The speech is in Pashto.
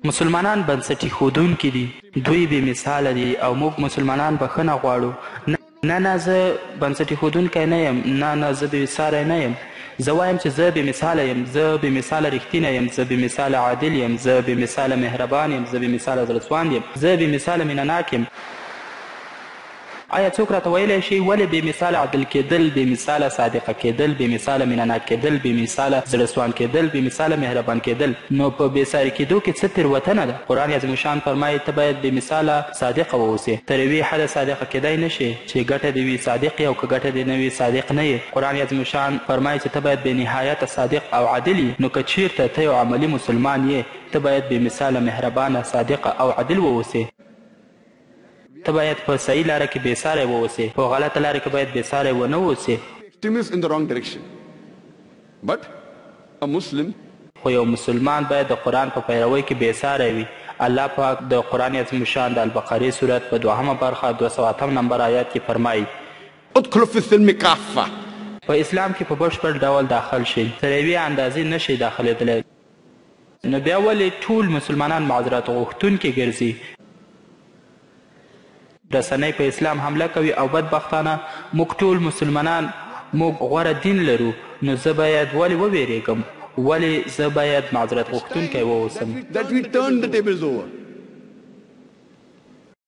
مسلمانان بنسټي ښودونکي دي، دوی بې مثاله دي او موږ مسلمانان بخښنه غواړو. نه زه بنسټي ښودونکی نه یم، نه زه بې مثاله نه یم. زه وایم چې زه بې مثاله یم، زه بې مثاله رښتینی یم، زه بې مثاله عادل یم، زه بې مثاله مهربان یم، زه بې مثاله زړهسواند یم، زه بې مثاله مینهناک یم. آیا څوک راته ویلی شي ولې بې مثاله عادل کېدل، بې مثاله صادقه کېدل، بې مثاله مینهناک کېدل، بې مثاله زړهسوان کېدل، بې مثاله مهربان کېدل؟ نو په بېساري کېدو کې څه تېروتنه ده؟ قرآن عظیم شان فرمایي ته باید بې مثاله صادقه واوسې. تر یوې حده صادقه کېدی نه شي چې ګټه دې وي صادق یې او که ګټه دې نه وي صادق نه یې. قرآن عظیم شان فرمایي چې ته باید بې نهایته صادق او عادل یې. نو که چیرته ته یو عملي مسلمان یې ته باید بې مثاله مهربانه صادقه او عادل واوسې. ته باید په صحیح لاره کې بېساری واوسې، په غلطه لاره کې باید بېساری ونه اوسې. خو یو مسلمان باید د قرآن په پیروۍ کې بېساری وي. الله پاک د قرآن عظیم شان د البقرې صورت په 2مه برخه 208 نمبر آیات کې فرمایي ادخلوا في السلم کافه، په اسلام کې په بشپړ ډول داخل شي، تر یوې اندازې نه شي داخلېدلی. نو بیا ولې ټول مسلمانان معذرت غوښتونکي ګرځي؟ رسنۍ په اسلام حمله کوي او بدبختانه موږ ټول مسلمانان موږ غوره دین لرو. نو زه باید ولې وویریږم؟ ولې زه باید معذرت غوښتونکی واوسم؟ that we turn the tables over.